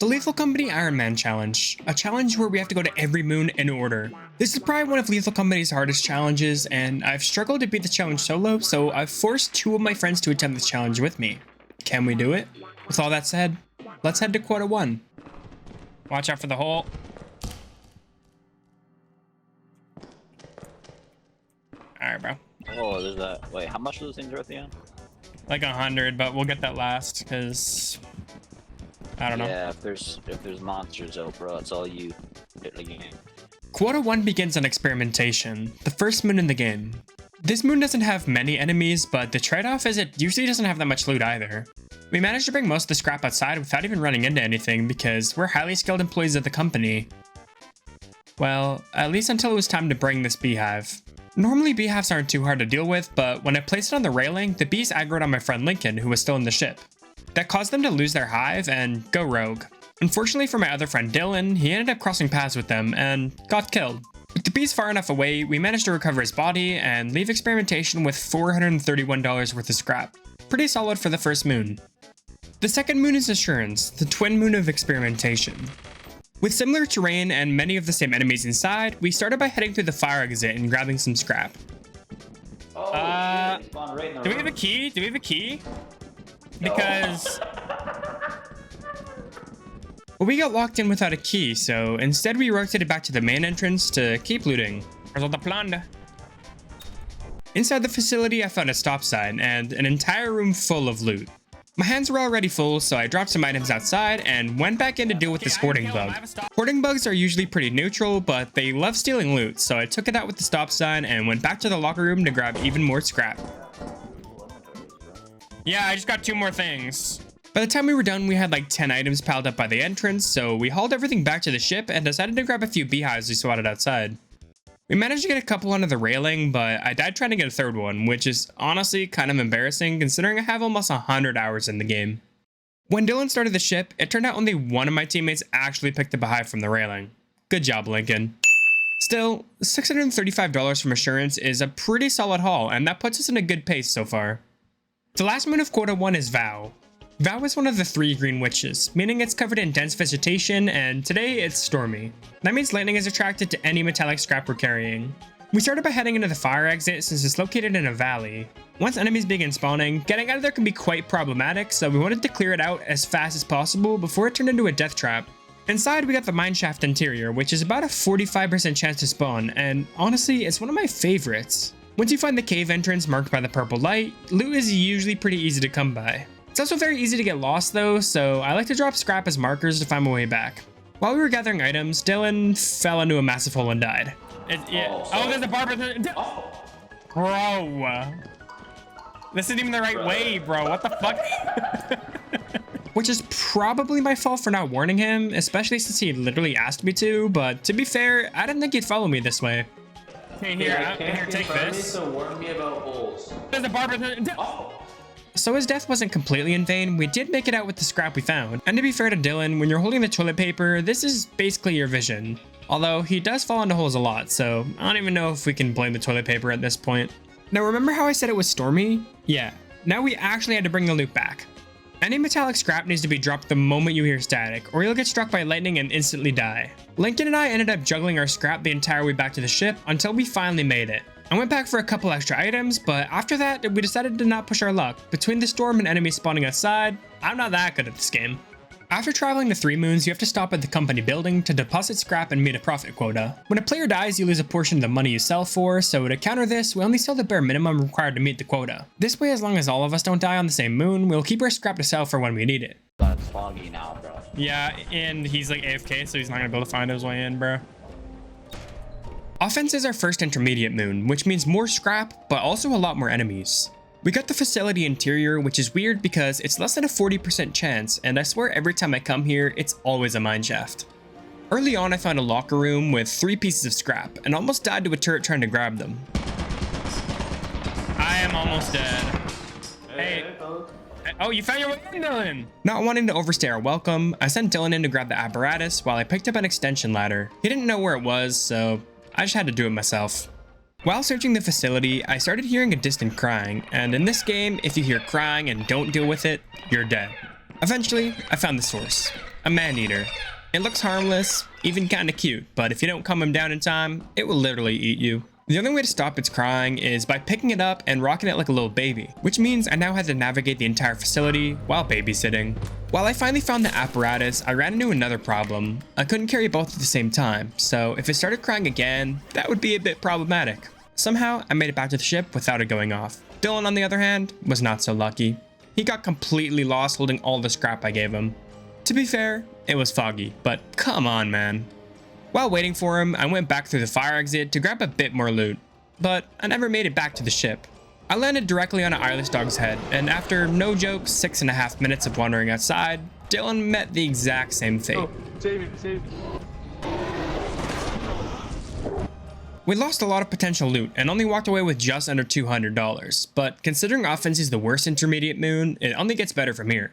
The Lethal Company Ironman challenge, a challenge where we have to go to every moon in order. This is probably one of Lethal Company's hardest challenges, and I've struggled to beat the challenge solo, so I've forced two of my friends to attempt this challenge with me. Can we do it? With all that said, let's head to Quota 1. Watch out for the hole. Alright, bro. Oh, there's that. Wait, how much are those things worth again? Like 100, but we'll get that last, because I don't know. Yeah, if there's monsters out, bro, it's all you. Quota 1 begins on Experimentation, the first moon in the game. This moon doesn't have many enemies, but the trade-off is it usually doesn't have that much loot either. We managed to bring most of the scrap outside without even running into anything because we're highly skilled employees of the company. Well, at least until it was time to bring this beehive. Normally beehives aren't too hard to deal with, but when I placed it on the railing, the bees aggroed on my friend Lincoln, who was still in the ship. That caused them to lose their hive and go rogue. Unfortunately for my other friend Dylan, he ended up crossing paths with them and got killed. With the bees far enough away, we managed to recover his body and leave Experimentation with $431 worth of scrap. Pretty solid for the first moon. The second moon is Assurance, the twin moon of Experimentation. With similar terrain and many of the same enemies inside, we started by heading through the fire exit and grabbing some scrap. Do we have a key? Do we have a key? Because well, we got locked in without a key, so instead we rotated back to the main entrance to keep looting. Inside the facility, I found a stop sign and an entire room full of loot. My hands were already full, so I dropped some items outside and went back in to deal with this hoarding bug. Hoarding bugs are usually pretty neutral, but they love stealing loot, so I took it out with the stop sign and went back to the locker room to grab even more scrap. Yeah, I just got 2 more things. By the time we were done, we had like 10 items piled up by the entrance, so we hauled everything back to the ship and decided to grab a few beehives we swatted outside. We managed to get a couple under the railing, but I died trying to get a third one, which is honestly kind of embarrassing considering I have almost 100 hours in the game. When Dylan started the ship, it turned out only one of my teammates actually picked up a hive from the railing. Good job, Lincoln. Still, $635 from Assurance is a pretty solid haul, and that puts us in a good pace so far. The last moon of Quota 1 is Vow. Vow is one of the 3 green witches, meaning it's covered in dense vegetation, and today it's stormy. That means lightning is attracted to any metallic scrap we're carrying. We started by heading into the fire exit since it's located in a valley. Once enemies begin spawning, getting out of there can be quite problematic, so we wanted to clear it out as fast as possible before it turned into a death trap. Inside we got the mineshaft interior, which is about a 45% chance to spawn, and honestly, it's one of my favorites. Once you find the cave entrance marked by the purple light, loot is usually pretty easy to come by. It's also very easy to get lost though, so I like to drop scrap as markers to find my way back. While we were gathering items, Dylan fell into a massive hole and died. There's a barber. Bro. This isn't even the right way, bro. What the fuck? Which is probably my fault for not warning him, especially since he literally asked me to, but to be fair, I didn't think he'd follow me this way. Hey, here, take this. So warn me about holes. There's a barber. So his death wasn't completely in vain, we did make it out with the scrap we found. And to be fair to Dylan, when you're holding the toilet paper, this is basically your vision. Although he does fall into holes a lot, so I don't even know if we can blame the toilet paper at this point. Now remember how I said it was stormy? Yeah, now we actually had to bring the loot back. Any metallic scrap needs to be dropped the moment you hear static, or you'll get struck by lightning and instantly die. Lincoln and I ended up juggling our scrap the entire way back to the ship until we finally made it. I went back for a couple extra items, but after that, we decided to not push our luck. Between the storm and enemies spawning outside, I'm not that good at this game. After traveling to 3 moons, you have to stop at the company building to deposit scrap and meet a profit quota. When a player dies, you lose a portion of the money you sell for, so to counter this, we only sell the bare minimum required to meet the quota. This way, as long as all of us don't die on the same moon, we'll keep our scrap to sell for when we need it. But it's foggy now, bro. Yeah, and he's like AFK, so he's not gonna be able to find his way in, bro. Offense is our first intermediate moon, which means more scrap, but also a lot more enemies. We got the facility interior, which is weird because it's less than a 40% chance, and I swear every time I come here, it's always a mineshaft. Early on, I found a locker room with 3 pieces of scrap, and almost died to a turret trying to grab them. I am almost dead. Hey. Oh, you found your way in, Dylan! Not wanting to overstay our welcome, I sent Dylan in to grab the apparatus while I picked up an extension ladder. He didn't know where it was, so I just had to do it myself. While searching the facility, I started hearing a distant crying, and in this game, if you hear crying and don't deal with it, you're dead. Eventually, I found the source. a man-eater. It looks harmless, even kinda cute, but if you don't calm him down in time, it will literally eat you. The only way to stop its crying is by picking it up and rocking it like a little baby, which means I now had to navigate the entire facility while babysitting. While I finally found the apparatus, I ran into another problem. I couldn't carry both at the same time, so if it started crying again, that would be a bit problematic. Somehow, I made it back to the ship without it going off. Dylan, on the other hand, was not so lucky. He got completely lost holding all the scrap I gave him. To be fair, it was foggy, but come on, man. While waiting for him, I went back through the fire exit to grab a bit more loot, but I never made it back to the ship. I landed directly on an eyeless dog's head, and after, no joke, 6.5 minutes of wandering outside, Dylan met the exact same fate. Oh, save me. We lost a lot of potential loot and only walked away with just under $200, but considering Offense is the worst intermediate moon, it only gets better from here.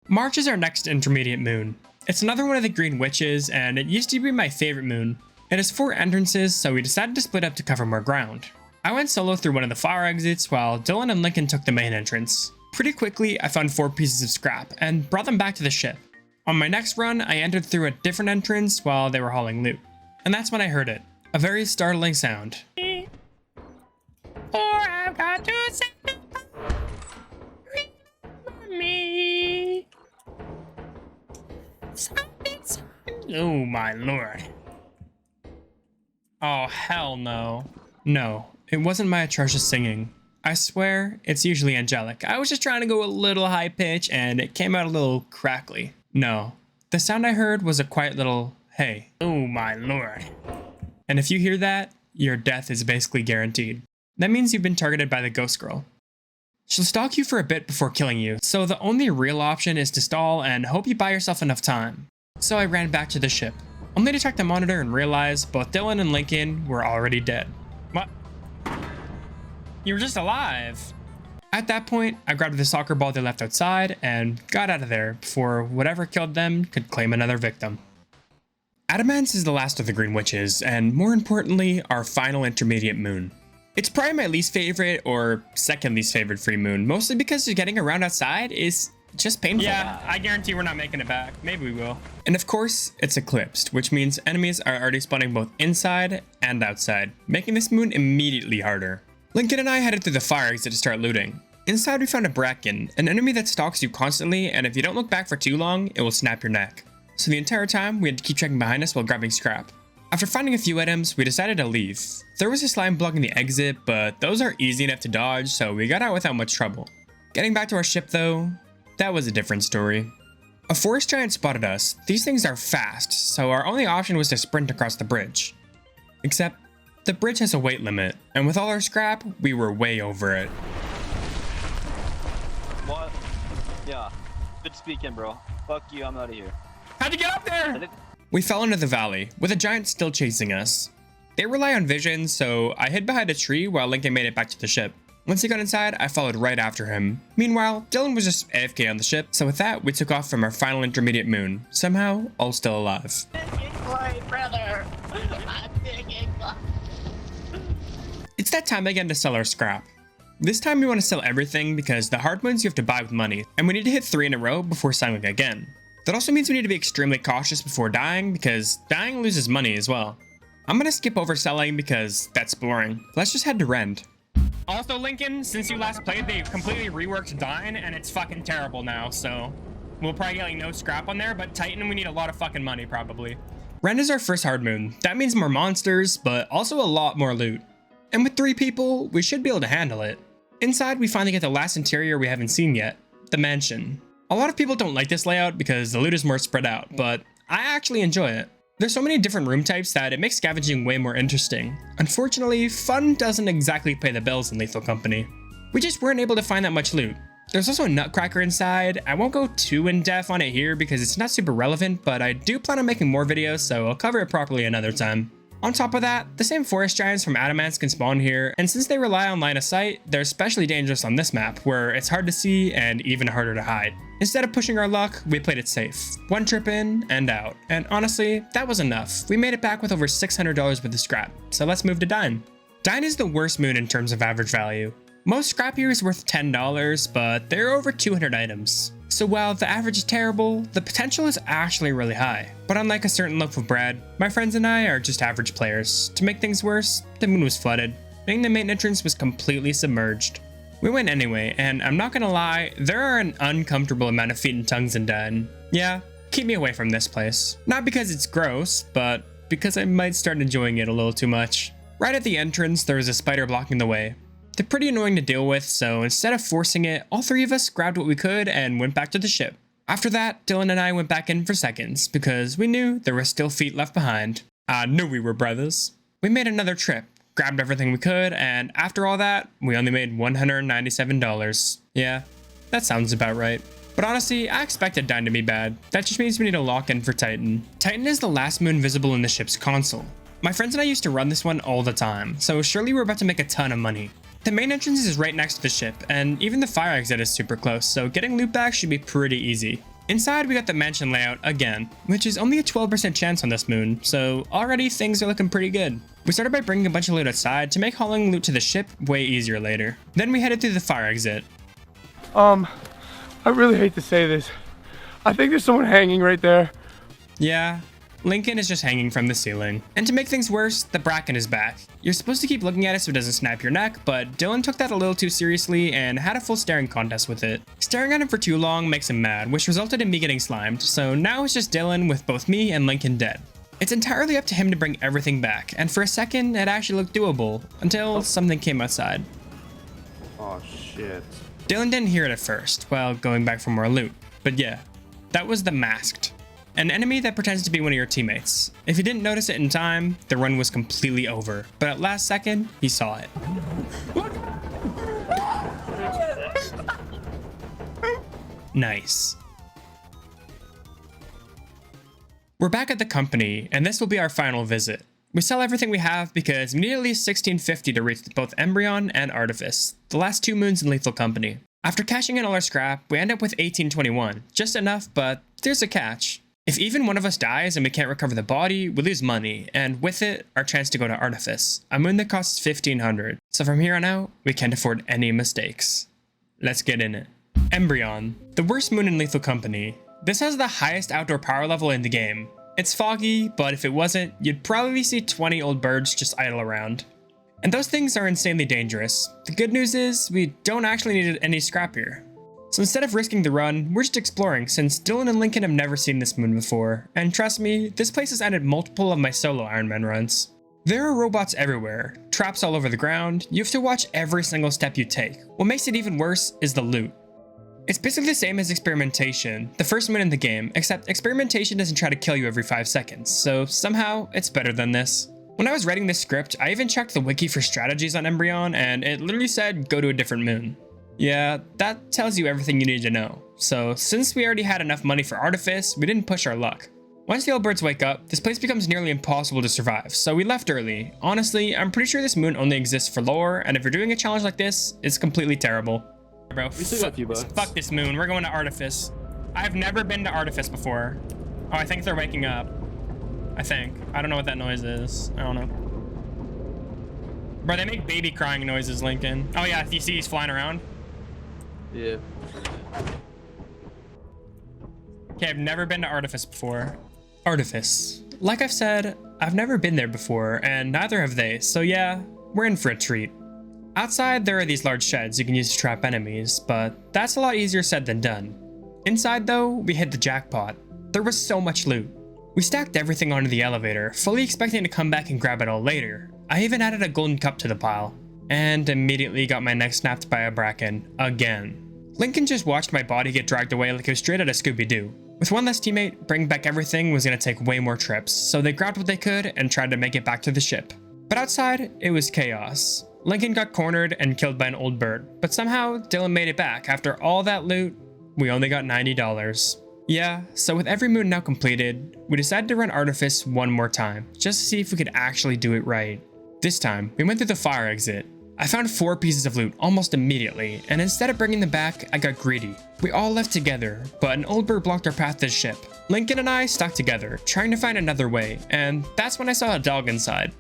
March is our next intermediate moon. It's another one of the Green Witches, and it used to be my favorite moon. It has 4 entrances, so we decided to split up to cover more ground. I went solo through one of the fire exits, while Dylan and Lincoln took the main entrance. Pretty quickly, I found 4 pieces of scrap, and brought them back to the ship. On my next run, I entered through a different entrance while they were hauling loot. And that's when I heard it. A very startling sound. I've got to say me. Oh my lord. Oh hell no. No, it wasn't my atrocious singing. I swear, it's usually angelic. I was just trying to go a little high pitch and it came out a little crackly. No, the sound I heard was a quiet little hey. Oh my lord. And if you hear that, your death is basically guaranteed. That means you've been targeted by the ghost girl. She'll stalk you for a bit before killing you, so the only real option is to stall and hope you buy yourself enough time. So I ran back to the ship, only to check the monitor and realize both Dylan and Lincoln were already dead. What? You were just alive. At that point, I grabbed the soccer ball they left outside and got out of there before whatever killed them could claim another victim. Adamance is the last of the Green Witches, and more importantly, our final intermediate moon. It's probably my least favorite or second least favorite free moon, mostly because getting around outside is just painful. Yeah, I guarantee we're not making it back. Maybe we will. And of course, it's eclipsed, which means enemies are already spawning both inside and outside, making this moon immediately harder. Lincoln and I headed through the fire exit to start looting. Inside we found a Bracken, an enemy that stalks you constantly, and if you don't look back for too long, it will snap your neck. So the entire time, we had to keep checking behind us while grabbing scrap. After finding a few items, we decided to leave. There was a slime blocking the exit, but those are easy enough to dodge, so we got out without much trouble. Getting back to our ship though, that was a different story. A forest giant spotted us. These things are fast, so our only option was to sprint across the bridge. Except, the bridge has a weight limit, and with all our scrap, we were way over it. What? Yeah. Good speaking, bro. Fuck you, I'm out of here. How'd you get up there? We fell into the valley, with a giant still chasing us. They rely on vision, so I hid behind a tree while Lincoln made it back to the ship. Once he got inside, I followed right after him. Meanwhile, Dylan was just AFK on the ship, so with that, we took off from our final intermediate moon, somehow all still alive. It's that time again to sell our scrap. This time we want to sell everything because the hard moons you have to buy with money, and we need to hit 3 in a row before selling again. That also means we need to be extremely cautious before dying, because dying loses money as well. I'm gonna skip over selling because that's boring. Let's just head to Rend. Also, Lincoln, since you last played, they completely reworked Dine, and it's fucking terrible now, so we'll probably get like no scrap on there, but Titan, we need a lot of fucking money, probably. Rend is our first hard moon. That means more monsters, but also a lot more loot. And with 3 people, we should be able to handle it. Inside, we finally get the last interior we haven't seen yet, the mansion. A lot of people don't like this layout because the loot is more spread out, but I actually enjoy it. There's so many different room types that it makes scavenging way more interesting. Unfortunately, fun doesn't exactly pay the bills in Lethal Company. We just weren't able to find that much loot. There's also a nutcracker inside. I won't go too in-depth on it here because it's not super relevant, but I do plan on making more videos, so I'll cover it properly another time. On top of that, the same forest giants from Adamance can spawn here, and since they rely on line of sight, they're especially dangerous on this map, where it's hard to see and even harder to hide. Instead of pushing our luck, we played it safe. 1 trip in and out, and honestly, that was enough. We made it back with over $600 worth of scrap, so let's move to Dine. Dine is the worst moon in terms of average value. Most scrap here is worth $10, but there are over 200 items. So while the average is terrible, the potential is actually really high. But unlike a certain loaf of bread, my friends and I are just average players. To make things worse, the moon was flooded, meaning the main entrance was completely submerged. We went anyway, and I'm not gonna lie, there are an uncomfortable amount of feet and tongues in Dine. Yeah, keep me away from this place. Not because it's gross, but because I might start enjoying it a little too much. Right at the entrance, there was a spider blocking the way. They're pretty annoying to deal with, so instead of forcing it, all three of us grabbed what we could and went back to the ship. After that, Dylan and I went back in for seconds, because we knew there were still feet left behind. I knew we were brothers. We made another trip, grabbed everything we could, and after all that, we only made $197. Yeah, that sounds about right. But honestly, I expected Dine to be bad. That just means we need to lock in for Titan. Titan is the last moon visible in the ship's console. My friends and I used to run this one all the time, so surely we're about to make a ton of money. The main entrance is right next to the ship, and even the fire exit is super close, so getting loot back should be pretty easy. Inside, we got the mansion layout again, which is only a 12% chance on this moon, so already things are looking pretty good. We started by bringing a bunch of loot outside to make hauling loot to the ship way easier later. Then we headed through the fire exit. I really hate to say this. I think there's someone hanging right there. Yeah, Lincoln is just hanging from the ceiling. And to make things worse, the bracken is back. You're supposed to keep looking at it so it doesn't snap your neck, but Dylan took that a little too seriously and had a full staring contest with it. Staring at him for too long makes him mad, which resulted in me getting slimed, so now it's just Dylan with both me and Lincoln dead. It's entirely up to him to bring everything back, and for a second, it actually looked doable, until something came outside. Oh shit. Dylan didn't hear it at first, while going back for more loot. But yeah, that was the Masked. An enemy that pretends to be one of your teammates. If he didn't notice it in time, the run was completely over. But at last second, he saw it. Nice. We're back at the company, and this will be our final visit. We sell everything we have because we need at least $1650 to reach both Embion and Artifice, the last 2 moons in Lethal Company. After cashing in all our scrap, we end up with 1821, just enough, but there's a catch. If even one of us dies and we can't recover the body, we lose money, and with it, our chance to go to Artifice, a moon that costs $1,500. So from here on out, we can't afford any mistakes. Let's get in it. Embion, the worst moon in Lethal Company. This has the highest outdoor power level in the game. It's foggy, but if it wasn't, you'd probably see 20 old birds just idle around. And those things are insanely dangerous. The good news is, we don't actually need any scrap here. So instead of risking the run, we're just exploring since Dylan and Lincoln have never seen this moon before, and trust me, this place has ended multiple of my solo Ironman runs. There are robots everywhere, traps all over the ground, you have to watch every single step you take. What makes it even worse is the loot. It's basically the same as Experimentation, the first moon in the game, except Experimentation doesn't try to kill you every 5 seconds, so somehow it's better than this. When I was writing this script, I even checked the wiki for strategies on Embion, and it literally said go to a different moon. Yeah, that tells you everything you need to know. So since we already had enough money for Artifice, we didn't push our luck. Once the old birds wake up, this place becomes nearly impossible to survive, so we left early. Honestly, I'm pretty sure this moon only exists for lore, and if you're doing a challenge like this, it's completely terrible. Bro, fuck this moon, we're going to Artifice. I've never been to Artifice before. Oh, I think they're waking up. I don't know what that noise is. I don't know. Bro, they make baby crying noises, Lincoln. Oh yeah, you see he's flying around? Yeah. Okay, I've never been to Artifice before. Artifice. Like I've said, I've never been there before, and neither have they, so yeah, we're in for a treat. Outside, there are these large sheds you can use to trap enemies, but that's a lot easier said than done. Inside though, we hit the jackpot. There was so much loot. We stacked everything onto the elevator, fully expecting to come back and grab it all later. I even added a golden cup to the pile, and immediately got my neck snapped by a bracken, again. Lincoln just watched my body get dragged away like it was straight out of Scooby-Doo. With one less teammate, bringing back everything was going to take way more trips, so they grabbed what they could and tried to make it back to the ship. But outside, it was chaos. Lincoln got cornered and killed by an old bird, but somehow Dylan made it back. After all that loot, we only got $90. Yeah, so with every moon now completed, we decided to run Artifice one more time, just to see if we could actually do it right. This time, we went through the fire exit. I found 4 pieces of loot almost immediately, and instead of bringing them back, I got greedy. We all left together, but an old bird blocked our path to the ship. Lincoln and I stuck together, trying to find another way, and that's when I saw a dog inside.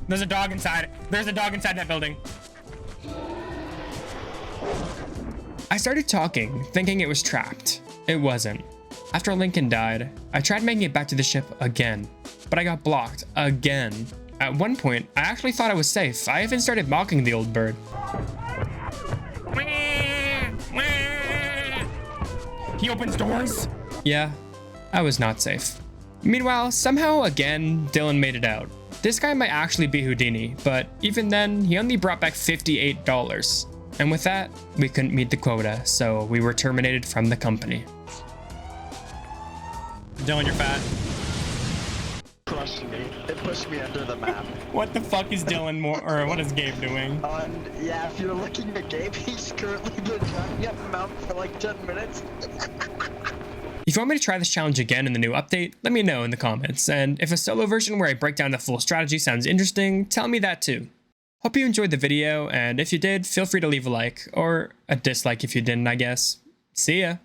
There's a dog inside. There's a dog inside that building. I started talking, thinking it was trapped. it wasn't. After Lincoln died, I tried making it back to the ship again, but I got blocked again. At one point, I actually thought I was safe. I even started mocking the old bird. He opens doors? Yeah, I was not safe. Meanwhile, somehow again, Dylan made it out. This guy might actually be Houdini, but even then, he only brought back $58. And with that, we couldn't meet the quota, so we were terminated from the company. Dylan, you're fat. Crushed me. It pushed me under the map. What the fuck is Dylan what is Gabe doing? Yeah, if you're looking at Gabe, he's currently been driving up a mountain for like 10 minutes. If you want me to try this challenge again in the new update, let me know in the comments, and if a solo version where I break down the full strategy sounds interesting, tell me that too. Hope you enjoyed the video, and if you did, feel free to leave a like, or a dislike if you didn't, I guess. See ya!